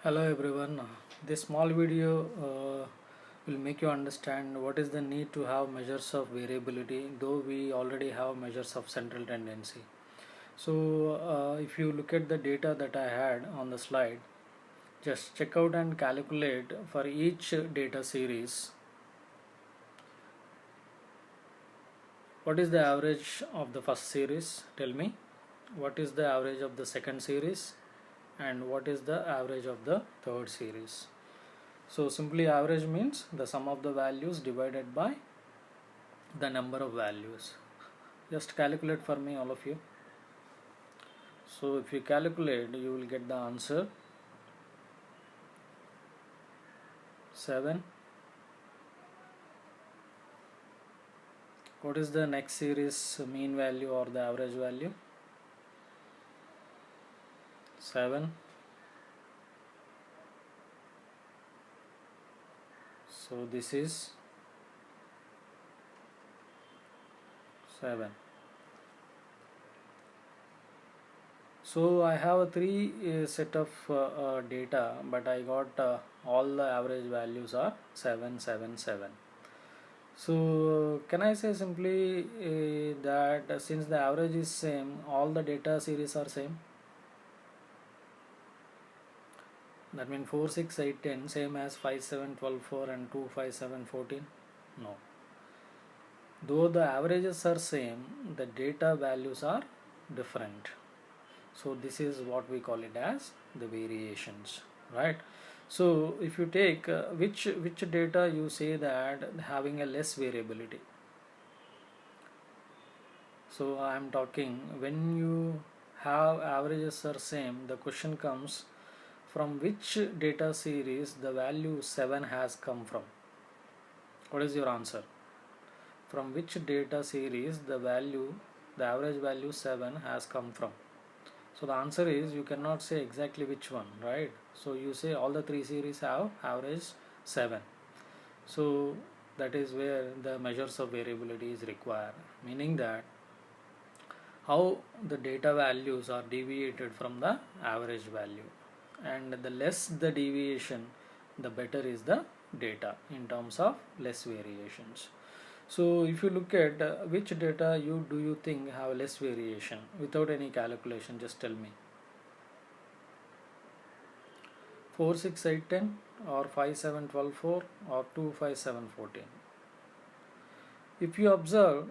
Hello everyone. This small video will make you understand what is the need to have measures of variability, though we already have measures of central tendency. So if you look at the data that I had on the slide, just check out and calculate for each data series what is the average of the first series. Tell me what is the average of the second series and what is the average of the third series. So simply average means the sum of the values divided by the number of values. Just calculate for me, all of you. So if you calculate, you will get the answer 7. What is the next series mean value or the average value? 7. So this is 7. So I have a three set of data, but I got all the average values are 7, 7, 7. So can I say simply that since the average is same, all the data series are same? That means 4, 6, 8, 10 same as 5, 7, 12, 4 and 2, 5, 7, 14? No. Though the averages are same, the data values are different. So this is what we call it as the variations, right? So if you take which data you say that having a less variability. So I am talking when you have averages are same, the question comes from which data series the value 7 has come from. What is your answer? From which data series the average value 7 has come from? So the answer is you cannot say exactly which one, right? So you say all the three series have average 7. So that is where the measures of variability is required, meaning that how the data values are deviated from the average value, and the less the deviation, the better is the data in terms of less variations. So if you look at which data do you think have less variation without any calculation, just tell me. 4, 6, 8, 10 or 5, 7, 12, 4 or 2, 5, 7, 14. If you observe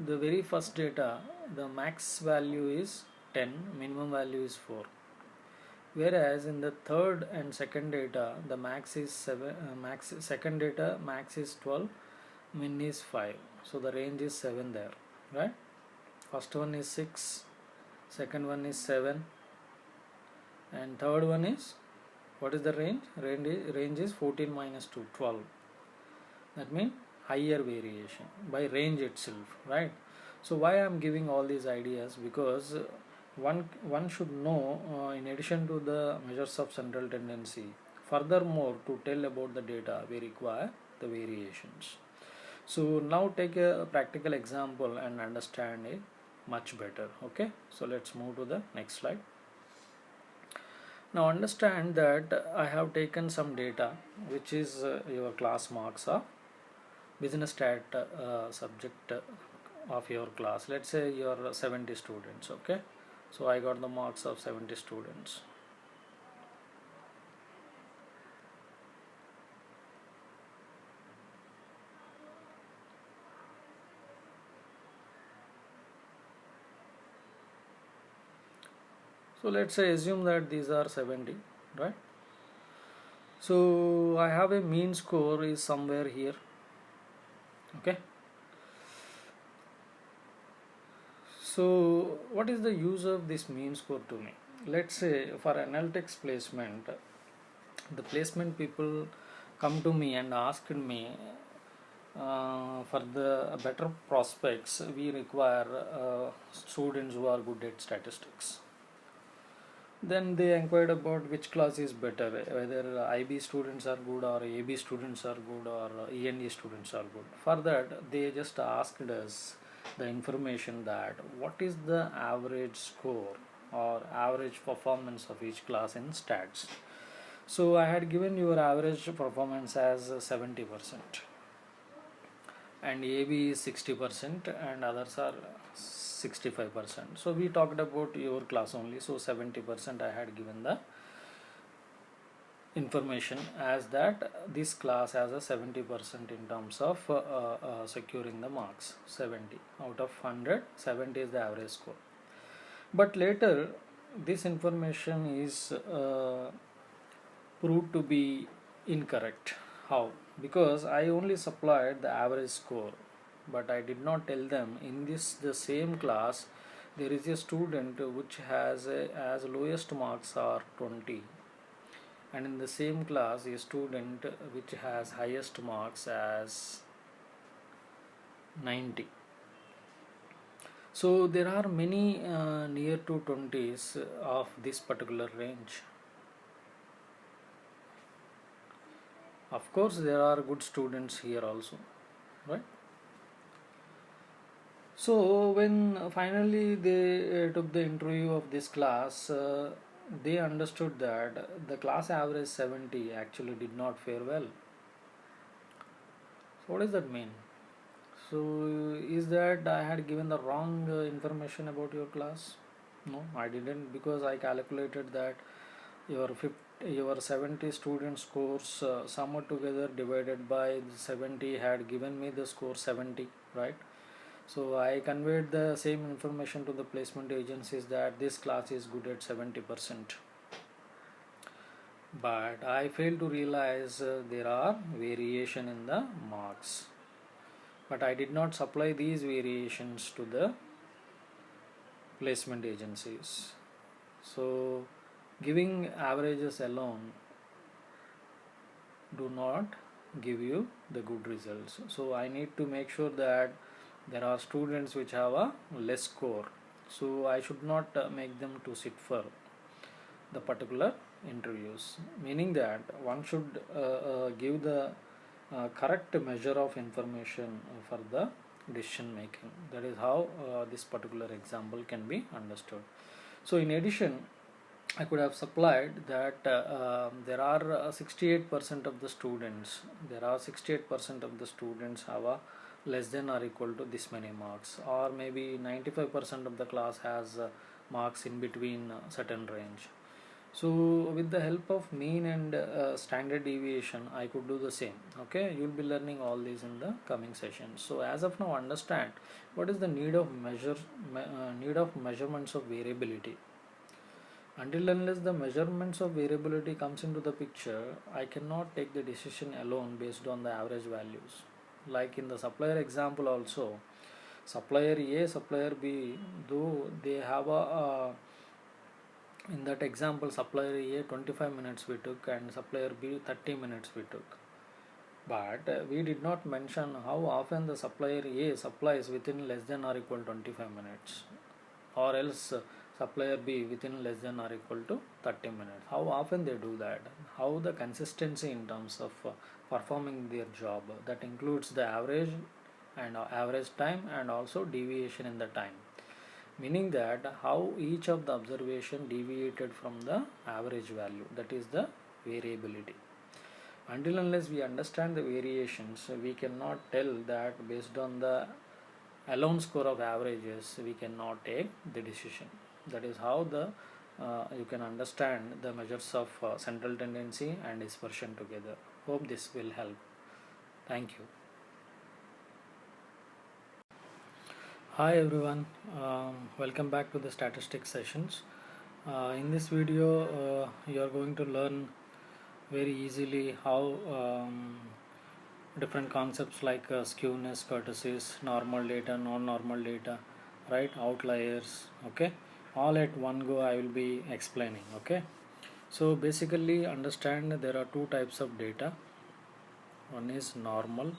the very first data, the max value is 10, minimum value is 4. Whereas in the third and second data, the max is 7, second data max is 12, min is 5. So the range is 7 there, right? First one is 6, second one is 7, and third one is, what is the range? Range is 14 minus 2, 12. That means higher variation by range itself, right? So why I am giving all these ideas, because one should know in addition to the measures of central tendency, furthermore to tell about the data we require the variations. So now take a practical example and understand it much better. Okay, so let's move to the next slide. Now understand that I have taken some data which is your class marks of business stat subject of your class. Let's say you're 70 students. Okay, so I got the marks of 70 students. So let's say assume that these are 70, right? So I have a mean score is somewhere here. Okay, so what is the use of this mean score to me? Let's say for analytics placement, the placement people come to me and asked me for the better prospects we require students who are good at statistics. Then they inquired about which class is better, whether IB students are good or AB students are good or ENE students are good. For that, they just asked us the information that what is the average score or average performance of each class in stats. So I had given your average performance as 70%, and AB is 60% and others are 65%. So we talked about your class only, so 70% I had given the information as that this class has a 70% in terms of securing the marks. 70 out of 100, 70 is the average score. But later this information is proved to be incorrect. How? Because I only supplied the average score, but I did not tell them in the same class there is a student which has as lowest marks are 20, and in the same class a student which has highest marks as 90. So there are many near to 20s of this particular range. Of course there are good students here also, right? So when finally they took the interview of this class, they understood that the class average 70 actually did not fare well. So what does that mean? So is that I had given the wrong information about your class? No, I didn't, because I calculated that your 70 student scores summed together divided by 70 had given me the score 70, right? So I conveyed the same information to the placement agencies that this class is good at 70%. But I failed to realize there are variation in the marks. But I did not supply these variations to the placement agencies. So giving averages alone do not give you the good results. So I need to make sure that there are students which have a less score, so I should not make them to sit for the particular interviews, meaning that one should give the correct measure of information for the decision making. That is how this particular example can be understood. So in addition, I could have supplied that there are 68% of the students, have a less than or equal to this many marks, or maybe 95% of the class has marks in between certain range. So with the help of mean and standard deviation I could do the same. Okay, you will be learning all these in the coming sessions. So as of now, understand what is the need of measurements of variability. Until unless the measurements of variability comes into the picture, I cannot take the decision alone based on the average values. Like in the supplier example also, supplier A, supplier B, though they have in that example supplier A 25 minutes we took and supplier B 30 minutes we took. But we did not mention how often the supplier A supplies within less than or equal to 25 minutes, or else supplier B within less than or equal to 30 minutes. How often they do that, how the consistency in terms of performing their job, that includes the average and average time and also deviation in the time, meaning that how each of the observation deviated from the average value, that is the variability. Until unless we understand the variations, we cannot tell that based on the alone score of averages we cannot take the decision. That is how the you can understand the measures of central tendency and dispersion together. Hope this will help. Thank you. Hi everyone, welcome back to the statistics sessions. In this video you are going to learn very easily how different concepts like skewness, kurtosis, normal data, non-normal data, right, outliers, okay, all at one go I will be explaining. Okay, so basically understand there are two types of data. One is normal,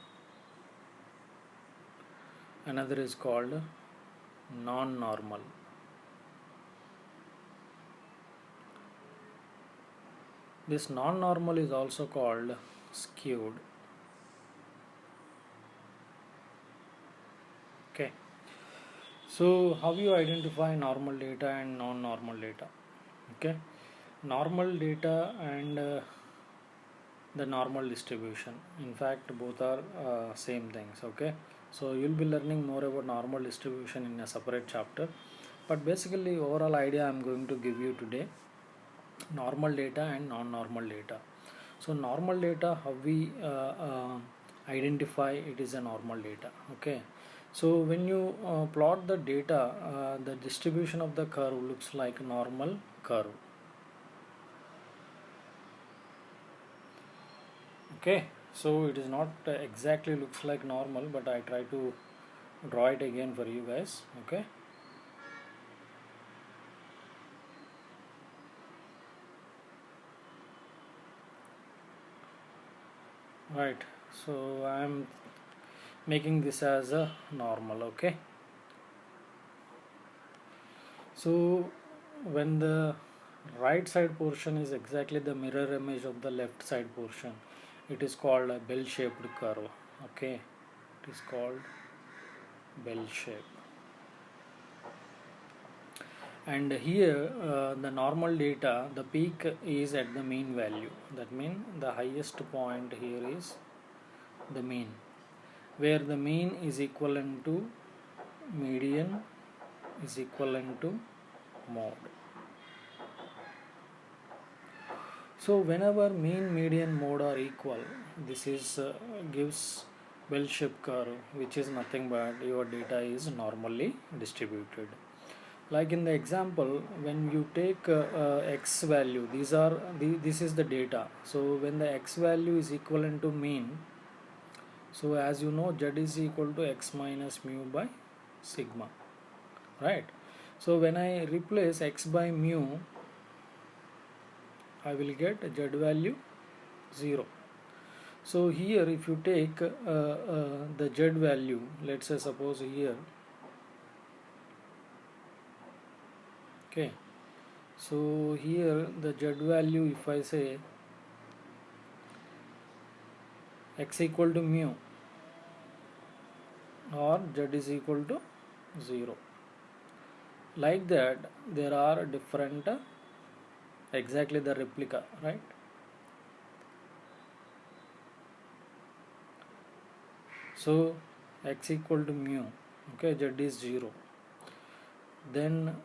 another is called non-normal. This non-normal is also called skewed. Okay, so how you identify normal data and non-normal data? Okay, normal data and the normal distribution. In fact, both are same things. Okay, so you'll be learning more about normal distribution in a separate chapter, but basically overall idea I'm going to give you today: normal data and non-normal data. So normal data, how we identify it is a normal data. Okay, so when you plot the data, the distribution of the curve looks like a normal curve. Okay, so it is not exactly looks like normal, but I try to draw it again for you guys. Okay, right, so I'm making this as a normal. Okay, so when the right side portion is exactly the mirror image of the left side portion, it is called a bell shaped curve. Okay, it is called bell shape. And here the normal data, the peak is at the mean value. That means the highest point here is the mean, where the mean is equivalent to median is equivalent to mode. So whenever mean, median, mode are equal, this is gives bell-shaped curve, which is nothing but your data is normally distributed. Like in the example, when you take x value, this is the data. So when the x value is equivalent to mean, so as you know, z is equal to x minus mu by sigma, right? So when I replace x by mu, I will get z value 0. So here if you take the z value, let's say suppose here, okay, so here the z value, if I say x equal to mu or z is equal to 0, like that there are different exactly the replica, right? So x equal to mu, okay, z is 0, then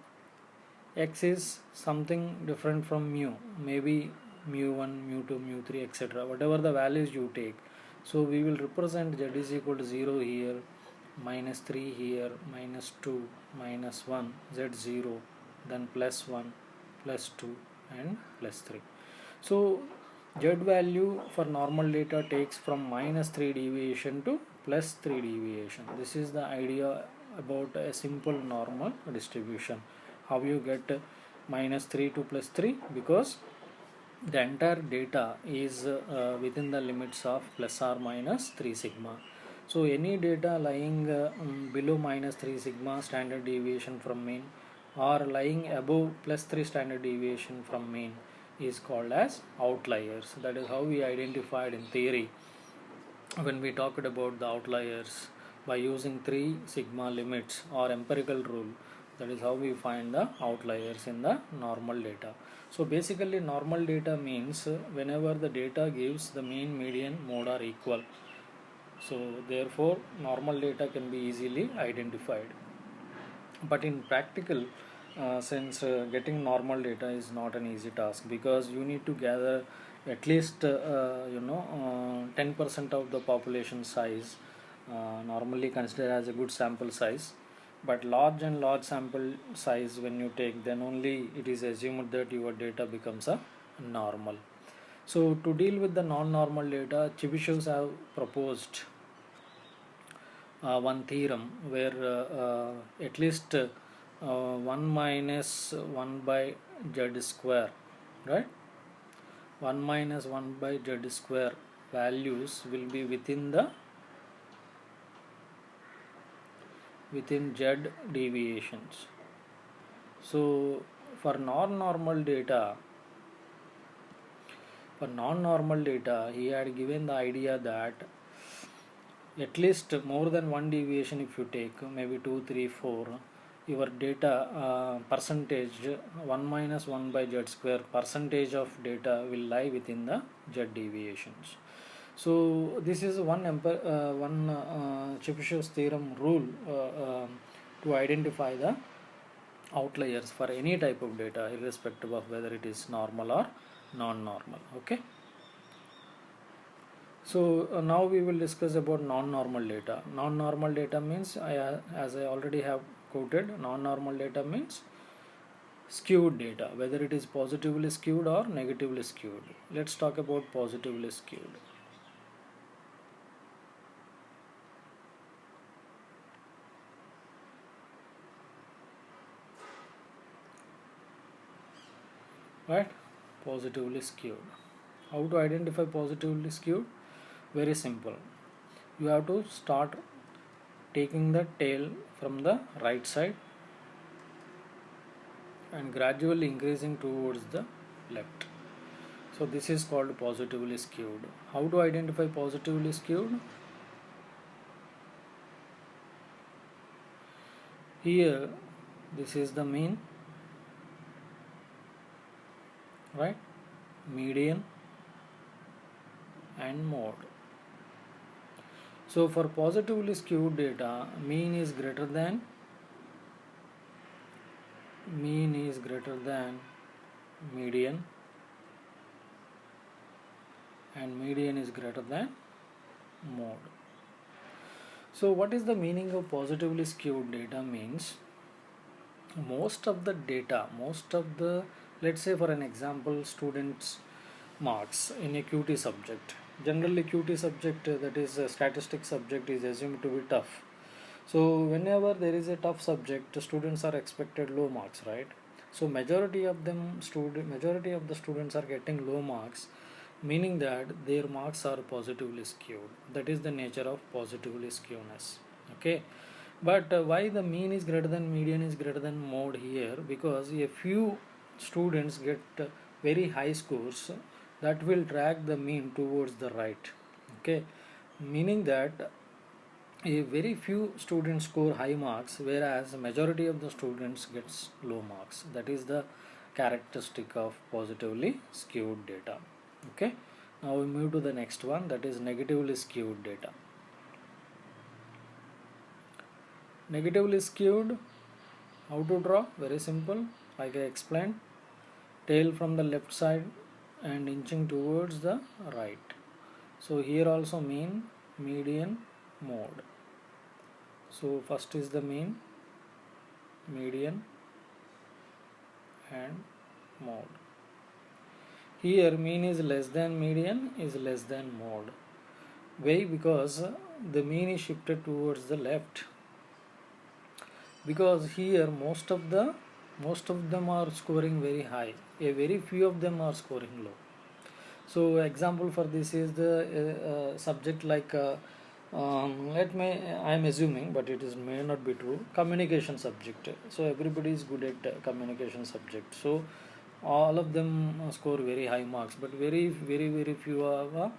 x is something different from mu, maybe mu1, mu2, mu3, etc., whatever the values you take. So we will represent z is equal to 0 here, minus 3 here, minus 2, minus 1, z0, then plus 1, plus 2 and plus 3. So z value for normal data takes from minus 3 deviation to plus 3 deviation. This is the idea about a simple normal distribution. How you get minus 3 to plus 3? Because the entire data is within the limits of plus or minus 3 sigma. So any data lying below minus 3 sigma standard deviation from mean, or lying above plus 3 standard deviation from mean, is called as outliers. That is how we identified in theory when we talked about the outliers by using 3 sigma limits or empirical rule. That is how we find the outliers in the normal data. So basically normal data means whenever the data gives the mean, median, mode are equal. So therefore normal data can be easily identified. But in practical since getting normal data is not an easy task, because you need to gather at least 10% of the population size, normally considered as a good sample size. But large and large sample size when you take, then only it is assumed that your data becomes a normal. So to deal with the non-normal data, Chebyshevs have proposed one theorem where at least 1 minus 1 by z square, right? 1 minus 1 by z square values will be within z deviations. So for non-normal data, he had given the idea that at least more than one deviation if you take, maybe 2, 3, 4, your data percentage 1 minus 1 by z square percentage of data will lie within the z deviations. So this is one Chebyshev's theorem rule to identify the outliers for any type of data irrespective of whether it is normal or non-normal. Okay. So now we will discuss about non-normal data. Non-normal data means, as I already have quoted, non-normal data means skewed data, whether it is positively skewed or negatively skewed. Let's talk about positively skewed. Right? Positively skewed. How to identify positively skewed? Very simple. You have to start taking the tail from the right side and gradually increasing towards the left. So this is called positively skewed. How to identify positively skewed? Here this is the mean, right, median and mode. So for positively skewed data, mean is greater than median and median is greater than mode. So what is the meaning of positively skewed data? Means most of the, let's say for an example, students marks in a QT subject. Generally QT subject, that is a statistics subject, is assumed to be tough. So whenever there is a tough subject, students are expected low marks, right? So majority of the students are getting low marks, meaning that their marks are positively skewed. That is the nature of positively skewness. Okay. But why the mean is greater than median is greater than mode here? Because a few students get very high scores, that will drag the mean towards the right. Okay. Meaning that a very few students score high marks, whereas majority of the students gets low marks. That is the characteristic of positively skewed data. Okay. Now we move to the next one, that is negatively skewed data. Negatively skewed, how to draw? Very simple, like I explained, tail from the left side and inching towards the right. So here also mean, median, mode. So first is the mean, median and mode. Here mean is less than median is less than mode. Why? Because the mean is shifted towards the left. Because here most of them are scoring very high. A very few of them are scoring low. So example for this is the subject like I am assuming, but it is may not be true, communication subject. So everybody is good at communication subject. So all of them score very high marks, but very few have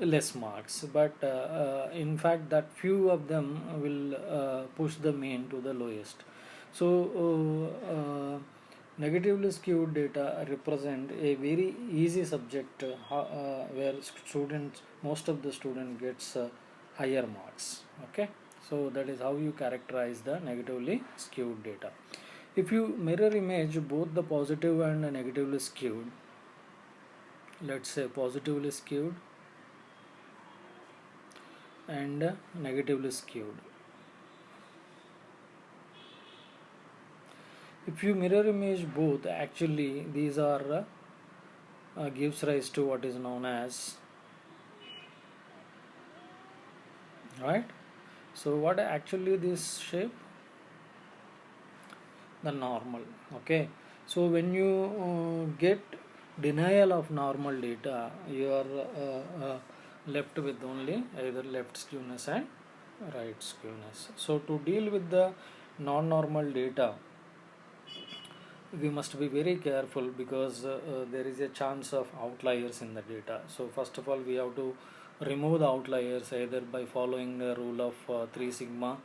less marks. But in fact that few of them will push the mean to the lowest. So negatively skewed data represent a very easy subject where most of the student gets higher marks. Okay. So that is how you characterize the negatively skewed data. If you mirror image both the positive and negatively skewed, let's say positively skewed and negatively skewed. If you mirror image both, actually these are gives rise to what is known as, right? So what actually this shape? The normal. Okay. So when you get denial of normal data, you are left with only either left skewness and right skewness. So to deal with the non-normal data, we must be very careful because there is a chance of outliers in the data. So first of all, we have to remove the outliers either by following the rule of 3 sigma.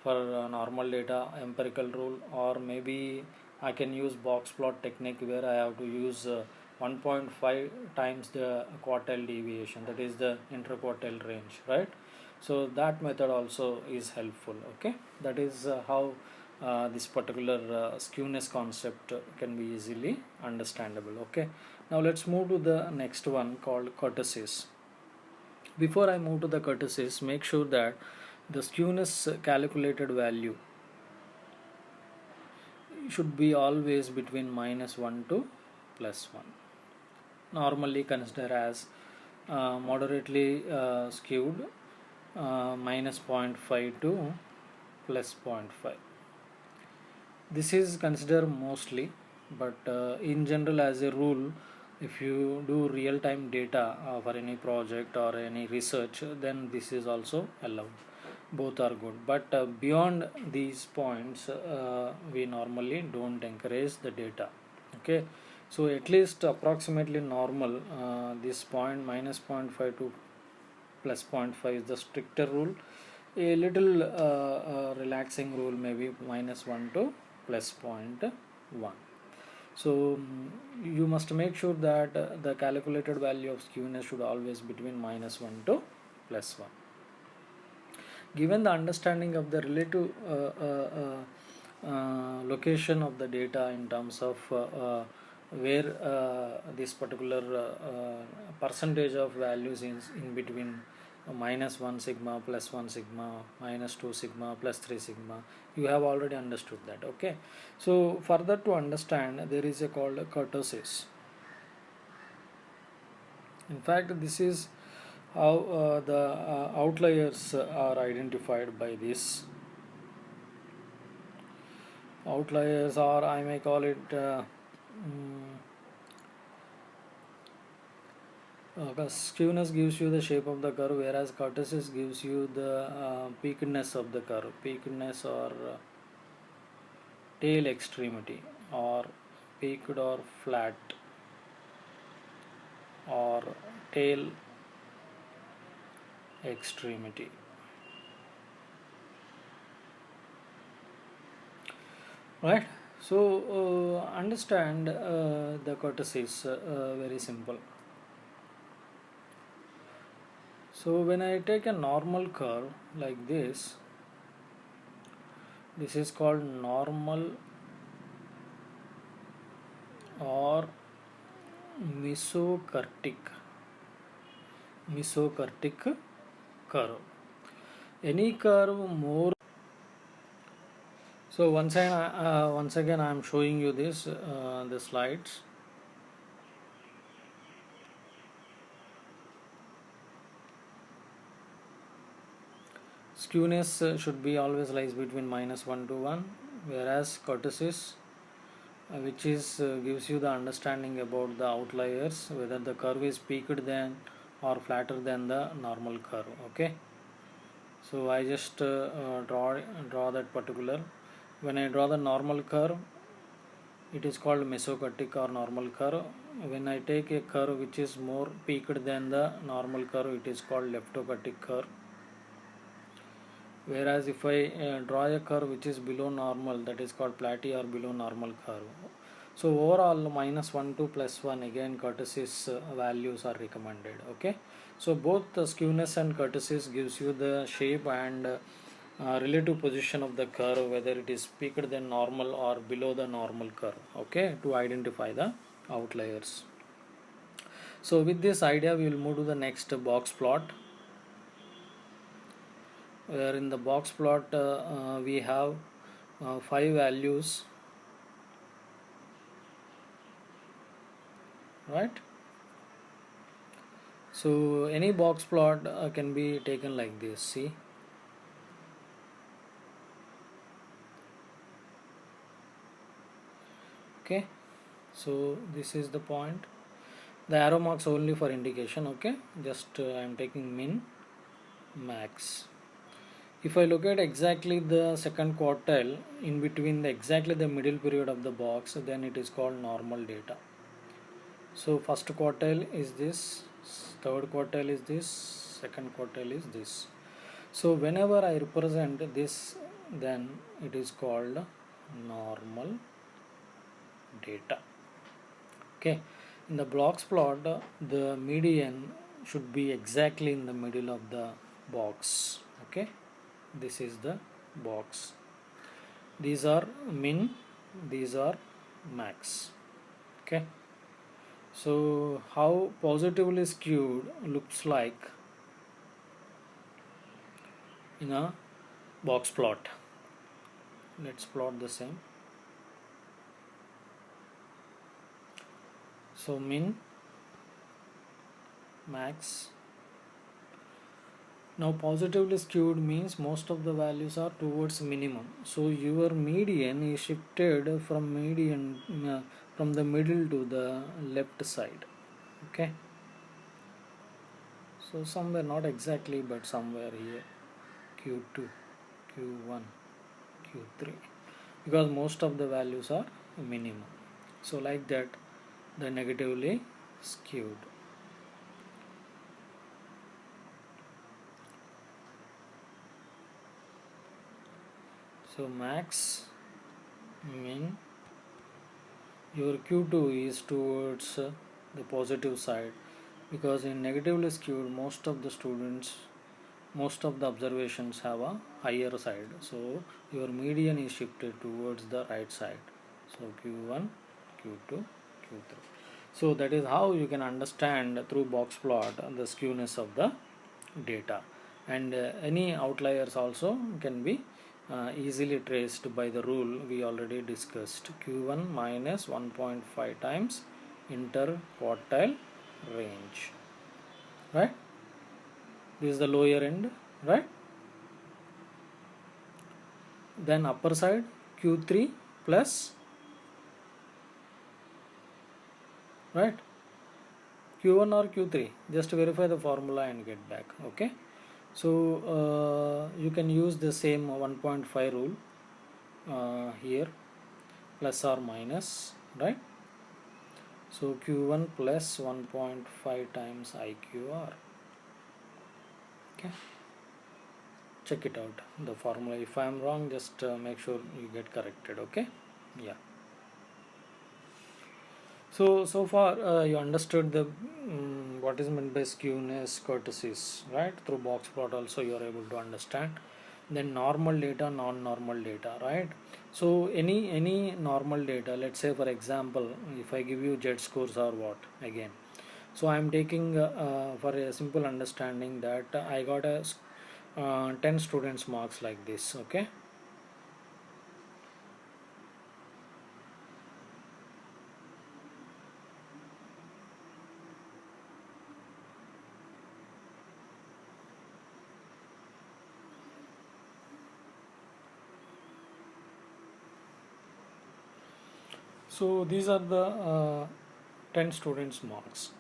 for normal data empirical rule, or maybe I can use box plot technique where I have to use 1.5 times the quartile deviation, that is the interquartile range, right? So that method also is helpful. Okay, that is how this particular skewness concept can be easily understandable. Okay, now let's move to the next one called kurtosis. Before I move to the kurtosis, make sure that the skewness calculated value should be always between -1 to +1. Normally consider as moderately skewed, -0.5 to +0.5. This is considered mostly, but in general, as a rule, if you do real-time data for any project or any research, then this is also allowed. Both are good, but beyond these points, we normally don't encourage the data. Okay, so at least approximately normal, this point -0.5 to +0.5 is the stricter rule. A little relaxing rule may be -1 to +0.1. So you must make sure that the calculated value of skewness should always between -1 to +1. Given the understanding of the relative location of the data in terms of where this particular percentage of values is in between -1 sigma, +1 sigma, -2 sigma, +3 sigma, you have already understood that. Okay, so further to understand, there is a called kurtosis. In fact, this is how the outliers are identified by this. Outliers, or I may call it skewness gives you the shape of the curve, whereas kurtosis gives you the peakedness of the curve, peakedness or tail extremity, or peaked or flat, or tail extremity. Right, so understand the kurtosis, very simple. So when I take a normal curve like this is called normal or mesocurtic curve. Any curve more. So once again I am showing you this the slides. Skewness should be always lies between -1 to 1, whereas kurtosis, which is gives you the understanding about the outliers, whether the curve is peaked than or flatter than the normal curve. Okay, so I just draw that particular. When I draw the normal curve, it is called mesocurtic or normal curve. When I take a curve which is more peaked than the normal curve, it is called leftocurtic curve. Whereas if I draw a curve which is below normal, that is called plateau or below normal curve. So overall -1 to +1, again kurtosis values are recommended. Okay, so both the skewness and kurtosis gives you the shape and relative position of the curve, whether it is peaked than normal or below the normal curve. Okay, to identify the outliers. So with this idea, we will move to the next box plot, where in the box plot we have 5 values, right? So any box plot can be taken like this. See, okay, so this is the point. The arrow marks only for indication. Okay, just I am taking min, max. If I look at exactly the second quartile in between exactly the middle period of the box, then it is called normal data. So first quartile is this, third quartile is this, second quartile is this. So whenever I represent this then it is called normal data. Okay, in the blocks plot, the median should be exactly in the middle of the box. Okay, this is the box. These are min, these are max. Okay, so how positively skewed looks like in a box plot. Let's plot the same. So min, max. Now positively skewed means most of the values are towards minimum. So your median is shifted from the middle to the left side. Okay. So somewhere, not exactly, but somewhere here, Q2, Q1, Q3, because most of the values are minimum. So like that, the negatively skewed. So max, min, your Q2 is towards the positive side, because in negatively skewed most of the observations have a higher side, so your median is shifted towards the right side. So Q1, Q2, Q3. So that is how you can understand through box plot the skewness of the data, and any outliers also can be easily traced by the rule we already discussed, Q1 minus 1.5 times interquartile range, right? This is the lower end, right? Then upper side Q3 plus, right, Q1 or Q3, just verify the formula and get back. Okay, so you can use the same 1.5 rule here, plus or minus, right? So Q1 plus 1.5 times IQR. Okay, check it out, the formula. If I am wrong, just make sure you get corrected. Okay, yeah. So far you understood the what is meant by skewness, curtices, right? Through box plot also you are able to understand. Then normal data, non-normal data, right? So any normal data, let's say for example, if I give you Z scores or what again. So I am taking for a simple understanding that I got a 10 students marks like this. Okay. So these are the 10 students marks.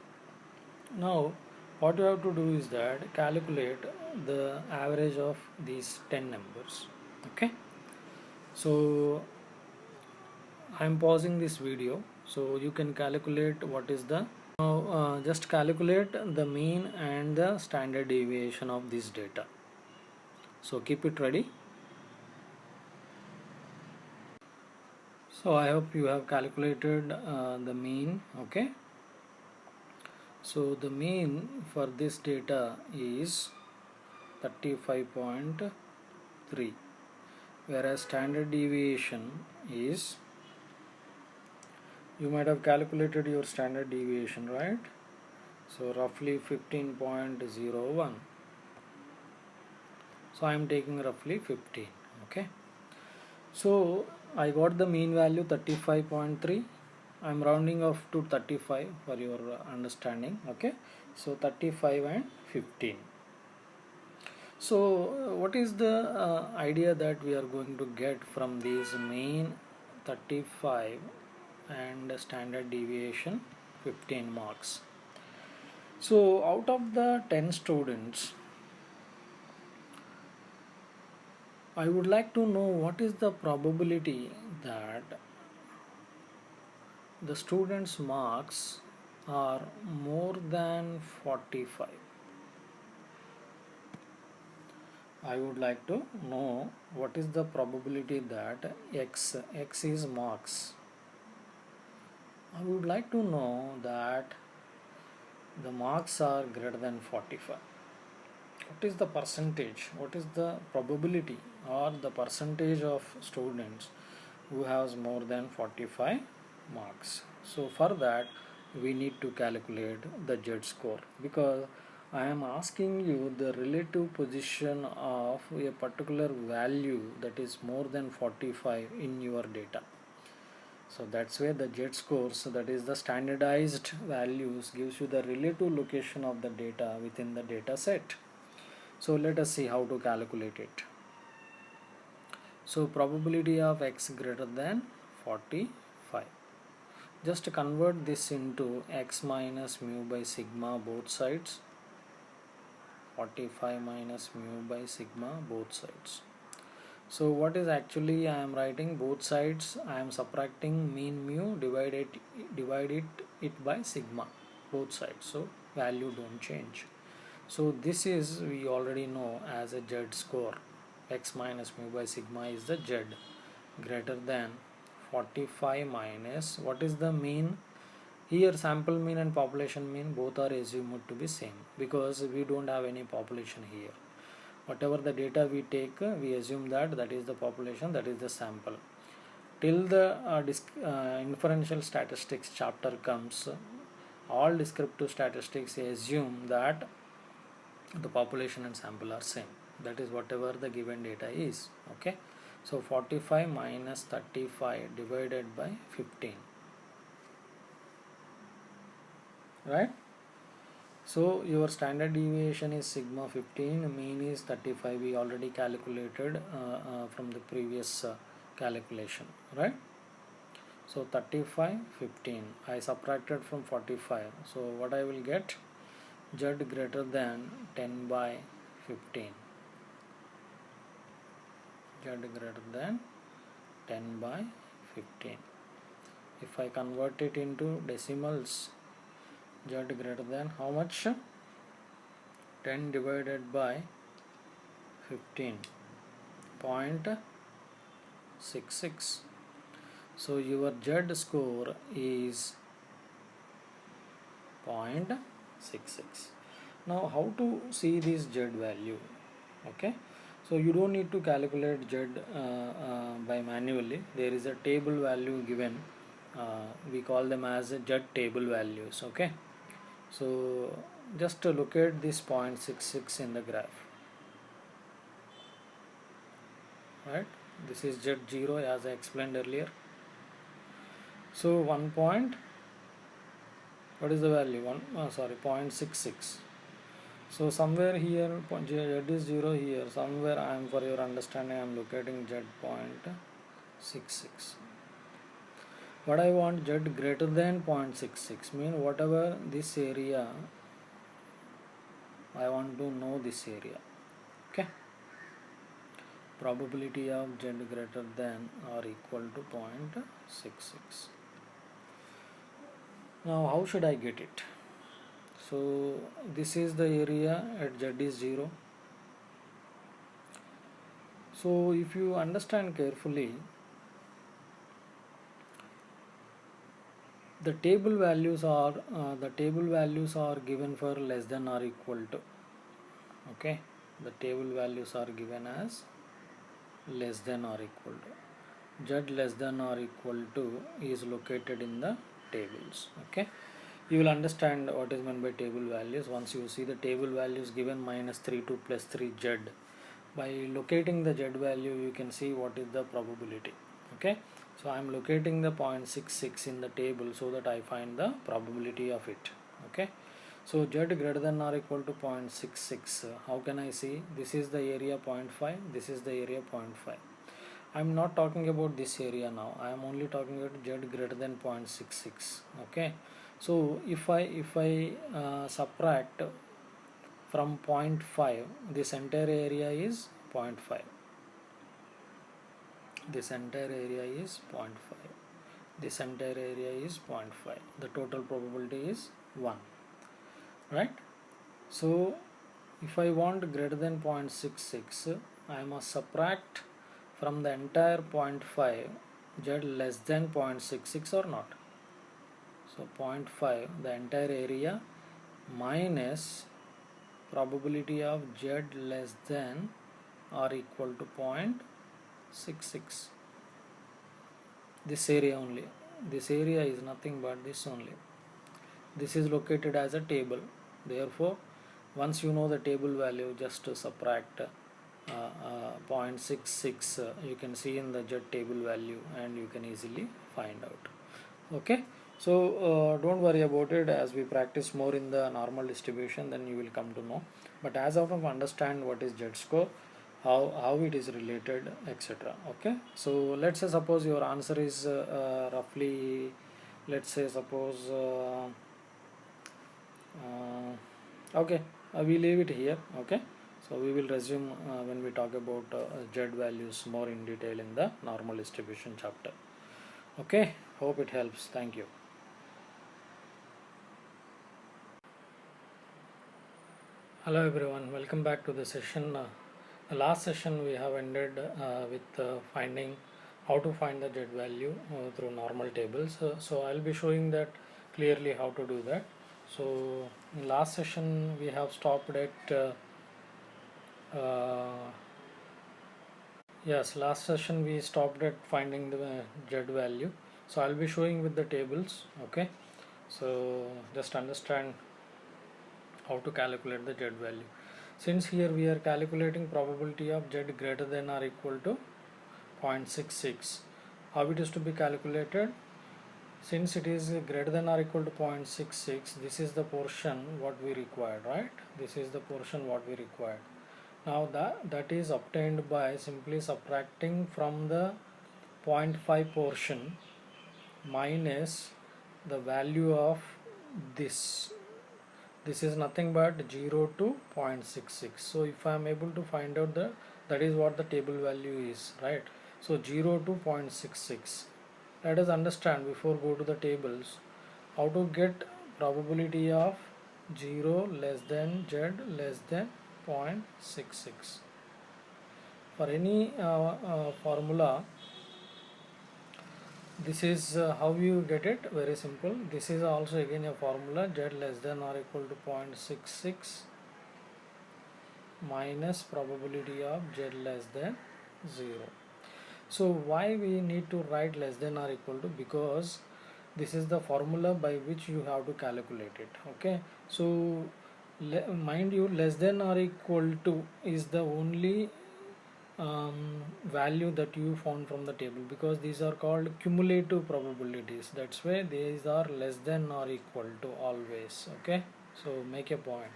Now what you have to do is that calculate the average of these 10 numbers. Okay, so I am pausing this video so you can calculate what is the now just calculate the mean and the standard deviation of this data. So keep it ready. So I hope you have calculated the mean. Okay, so the mean for this data is 35.3, whereas standard deviation is, you might have calculated your standard deviation, right? So roughly 15.01. So I am taking roughly 15. Okay, so I got the mean value 35.3. I am rounding off to 35 for your understanding. Okay, so 35 and 15. So what is the idea that we are going to get from these mean 35 and standard deviation 15 marks? So out of the 10 students, I would like to know what is the probability that the students marks are more than 45. I would like to know what is the probability that x is marks. I would like to know that the marks are greater than 45. What is the percentage? What is the probability or the percentage of students who has more than 45 marks? So for that we need to calculate the Z score, because I am asking you the relative position of a particular value that is more than 45 in your data. So that's where the Z scores, so that is the standardized values, gives you the relative location of the data within the data set. So let us see how to calculate it. So probability of x greater than 45. Just convert this into x minus mu by sigma both sides. 45 minus mu by sigma both sides. So what is actually I am writing both sides, I am subtracting mean mu, divide it by sigma both sides, so value don't change. So this is, we already know as a Z score. X minus mu by sigma is the Z, greater than 45 minus, what is the mean? Here sample mean and population mean both are assumed to be same, because we don't have any population here. Whatever the data we take, we assume that is the population, that is the sample. Till the inferential statistics chapter comes, all descriptive statistics assume that the population and sample are same. That is whatever the given data is. Okay, so 45 minus 35 divided by 15, right? So your standard deviation is sigma 15, mean is 35. We already calculated from the previous calculation, right? So 35, 15. I subtracted from 45. So what I will get? Z greater than 10 by 15. Z greater than 10 by 15. If I convert it into decimals, Z greater than how much? 10 divided by 15, 0.66. So your Z score is 0.66. Now how to see this Z value? Okay, so you don't need to calculate Z by manually. There is a table value given. We call them as Z table values. Okay, so just locate this 0.66 in the graph, right? This is Z0 as I explained earlier. So 1 point, what is the value? 0.66. So somewhere here Z is 0 here, somewhere I am, for your understanding, I am locating Z 0.66. What I want, Z greater than 0.66, mean whatever this area, I want to know this area. Okay, probability of Z greater than or equal to 0.66. Now how should I get it? So this is the area at Z is 0. So if you understand carefully, the table values are given for less than or equal to. Okay, the table values are given as less than or equal to. Z less than or equal to is located in the tables. Okay, you will understand what is meant by table values once you see the table values given -32 plus 3Z. By locating the Z value, you can see what is the probability. Okay, so I am locating the 0.66 in the table so that I find the probability of it. Okay, so Z greater than or equal to 0.66. How can I see? This is the area 0.5, this is the area 0.5. I am not talking about this area now. I am only talking about Z greater than 0.66. Okay, so if I subtract from 0.5, this entire area is 0.5. This entire area is 0.5. This entire area is 0.5. The total probability is 1. Right? So if I want greater than 0.66, I must subtract from the entire 0.5 z less than 0.66 or not. So 0.5, the entire area, minus probability of z less than or equal to 0.66. This area only. This area is nothing but this only. This is located as a table. Therefore, once you know the table value, just to subtract 0.66, you can see in the z table value and you can easily find out. Okay, so don't worry about it. As we practice more in the normal distribution, then you will come to know. But as of now, understand what is z score, how it is related, etc. Okay, so let's say suppose your answer is roughly, let's say suppose okay, we leave it here. Okay, so we will resume when we talk about z values more in detail in the normal distribution chapter. Okay, hope it helps. Thank you. Hello everyone, welcome back to the session. The last session we have ended with finding how to find the z value through normal tables. So I'll be showing that clearly how to do that. So in last session we have stopped at yes, last session we stopped at finding the z value. So I'll be showing with the tables. Okay, so just understand how to calculate the z value. Since here we are calculating probability of z greater than or equal to 0.66, how it is to be calculated? Since it is greater than or equal to 0.66, this is the portion what we required, right? This is the portion what we required. Now that is obtained by simply subtracting from the 0.5 portion minus the value of this. This is nothing but 0 to 0.66. So if I am able to find out that is what the table value is, right? So 0 to 0.66. Let us understand before go to the tables how to get probability of 0 less than z less than 0.66. For any formula, this is how you get it. Very simple. This is also again a formula, z less than or equal to 0.66 minus probability of z less than 0. So why we need to write less than or equal to? Because this is the formula by which you have to calculate it. Okay, so mind you, less than or equal to is the only value that you found from the table, because these are called cumulative probabilities. That's why these are less than or equal to always. Okay, so make a point,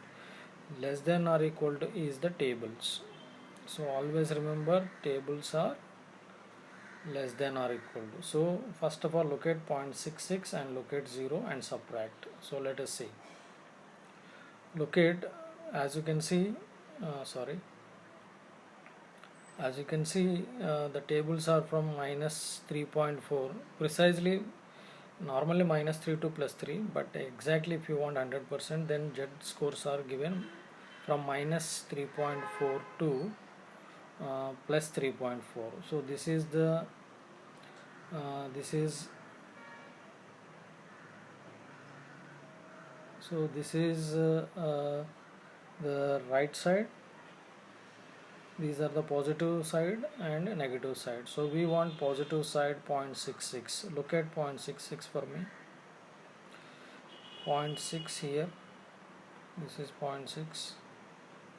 less than or equal to is the tables. So always remember, tables are less than or equal to. So first of all, locate 0.66 and locate 0 and subtract. So let us see. Locate, as you can see, as you can see, the tables are from minus 3.4 precisely. Normally minus 3 to plus 3, but exactly if you want 100%, then z scores are given from minus 3.4 to plus 3.4. So this is the this is the right side. These are the positive side and negative side. So we want positive side 0.66. Look at 0.66 for me. 0.6 here. This is 0.6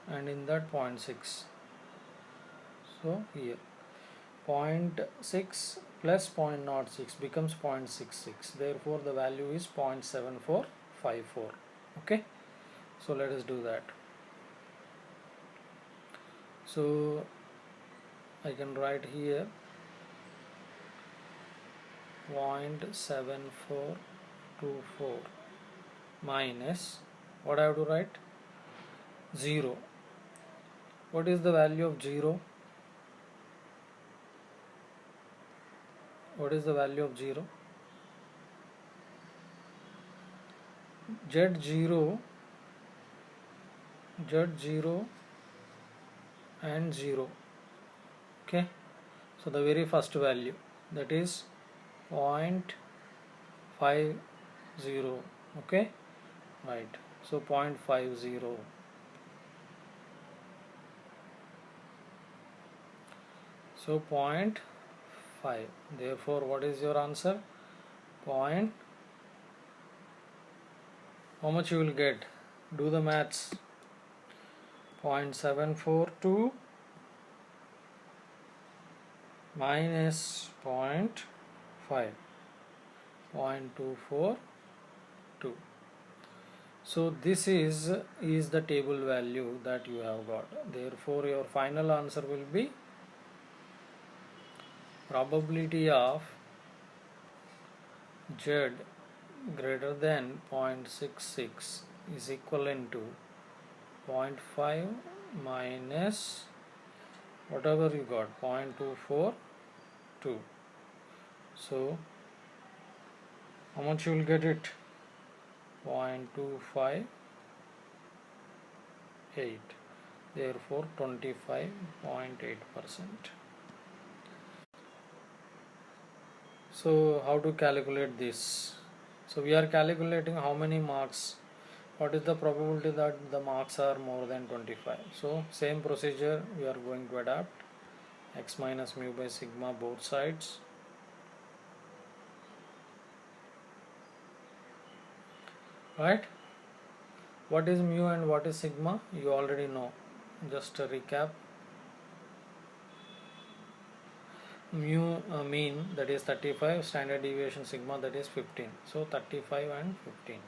and in that 0.6. So here 0.6 plus 0.06 becomes 0.66. Therefore the value is 0.7454. Okay, so let us do that. So I can write here 0.7424 minus, what I have to write, 0. What is the value of 0? What is the value of 0? Z0 z0 and 0. Okay, so the very first value, that is 0.50. Okay, right, so 0.50. So 0.5. Therefore, what is your answer? Point. How much you will get? Do the maths. 0.742 minus 0.5. 0.242. So this is the table value that you have got. Therefore, your final answer will be probability of Z greater than 0.66 is equivalent to 0.5 minus whatever you got, 0.242. So how much you will get it? 0.258. Therefore 25.8%. So how to calculate this? So we are calculating how many marks. What is the probability that the marks are more than 25? So same procedure we are going to adapt. X minus mu by sigma both sides. Right? What is mu and what is sigma? You already know. Just a recap. Mu mean, that is 35, standard deviation sigma, that is 15. So 35 and 15.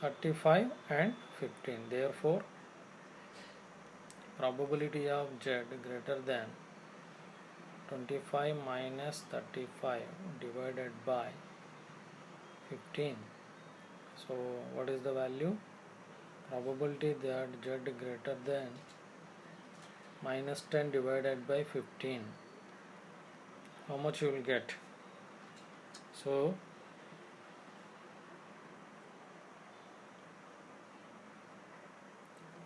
35 and 15. Therefore, probability of Z greater than 25 minus 35 divided by 15. So what is the value? Probability that Z greater than minus 10 divided by 15. How much you will get? So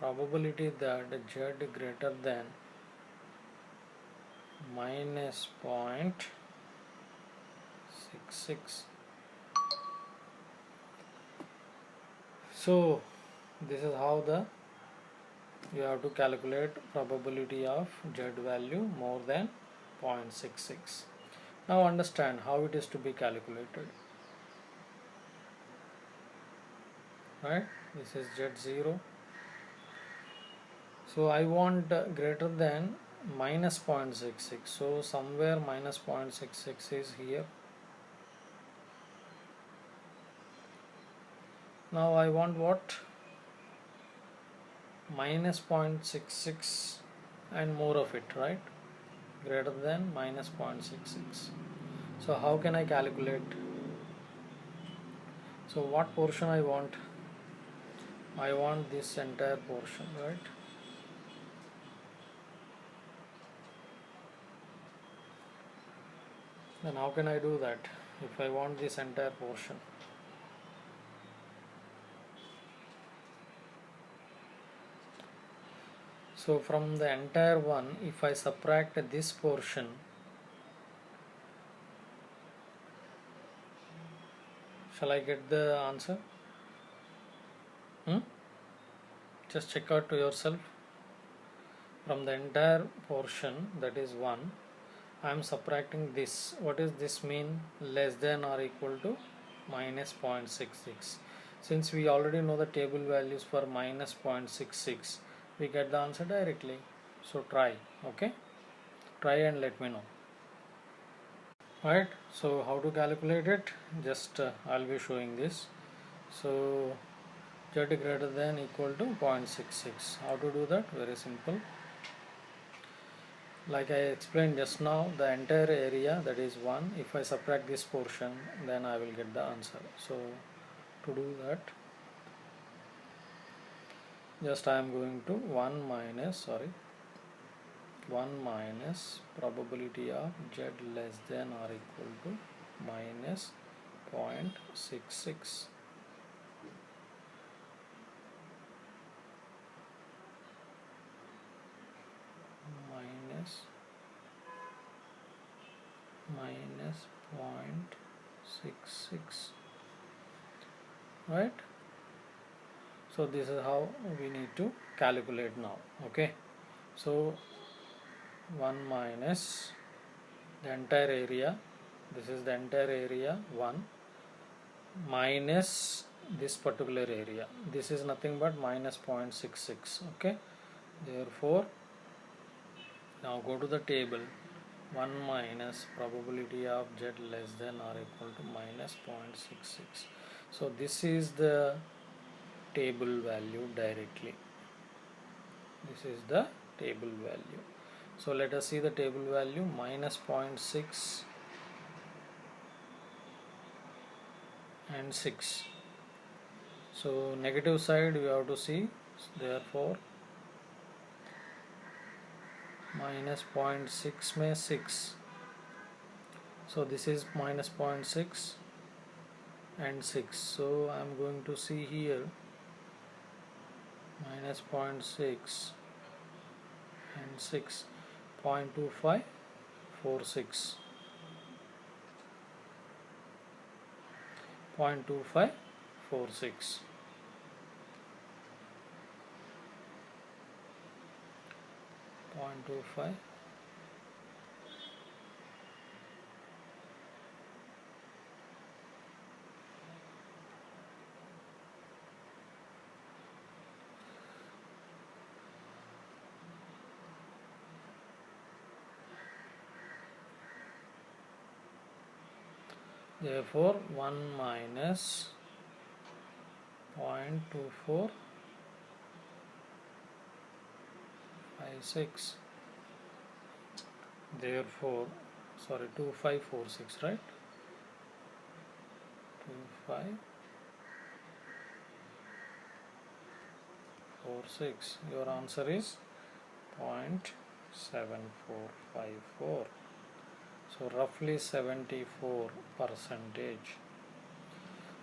probability that Z greater than minus 0.66. So this is how you have to calculate probability of Z value more than 0.66. Now understand how it is to be calculated. Right? This is Z0. So I want greater than minus 0.66. So somewhere minus 0.66 is here. Now I want what? Minus 0.66 and more of it, right? Greater than minus 0.66. So how can I calculate? So what portion I want? I want this entire portion, right? Then how can I do that if I want this entire portion? So from the entire one, if I subtract this portion, shall I get the answer? Just check out to yourself. From the entire portion, that is 1, I am subtracting this. What does this mean? Less than or equal to minus 0.66. Since we already know the table values for minus 0.66, we get the answer directly. So try, okay? Try and let me know. Right, so how to calculate it? Just I'll be showing this. So Z greater than equal to 0.66. How to do that? Very simple. Like I explained just now, the entire area, that is 1, if I subtract this portion, then I will get the answer. So to do that, just I am going to 1 minus probability of Z less than or equal to minus 0.66. minus 0.66, right? So this is how we need to calculate now. Okay, so 1 minus the entire area, this is the entire area 1 minus this particular area, this is nothing but minus 0.66. okay, therefore now go to the table. 1 minus probability of z less than or equal to minus 0.66. So this is the table value directly. This is the table value. So let us see the table value. Minus 0.6 and 6. So negative side we have to see. Therefore minus 0.6 में 6. So this is minus 0.6 and 6. So I am going to see here minus 0.6 and 6, 0.2546, 0.2546, 0.25. Therefore 1 minus 0.2456. Therefore, sorry, 2546, right? 2546. Your answer is 0.7454. So roughly 74 percentage.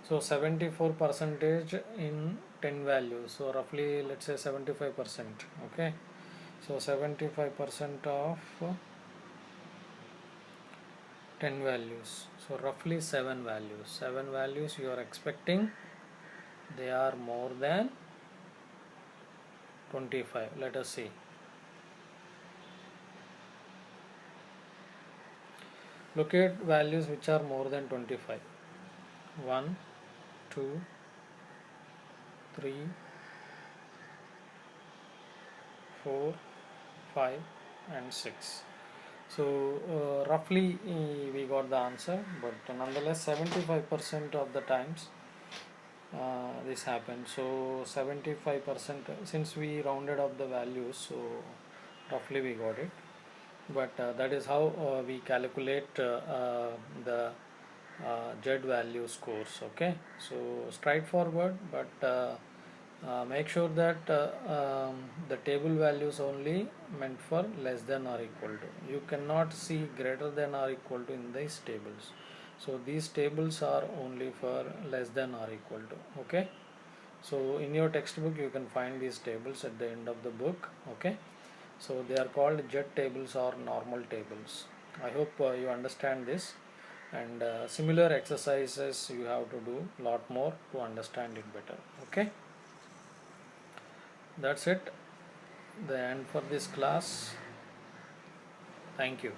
So 74 percentage in 10 values. So roughly let's say 75%. Okay. So 75% of 10 values. So roughly 7 values. 7 values you are expecting they are more than 25. Let us see. Look at values which are more than 25. 1, 2, 3, 4, 5 and 6. So roughly we got the answer, but nonetheless 75% of the times this happens. So 75%, since we rounded up the values, so roughly we got it. But that is how we calculate the Z value scores. Okay, so straightforward, but make sure that the table values only meant for less than or equal to. You cannot see greater than or equal to in these tables. So these tables are only for less than or equal to. Okay, so in your textbook you can find these tables at the end of the book. Okay, so they are called Z tables or normal tables. I hope you understand this, and similar exercises you have to do lot more to understand it better. Okay, that's it, the end for this class. Thank you.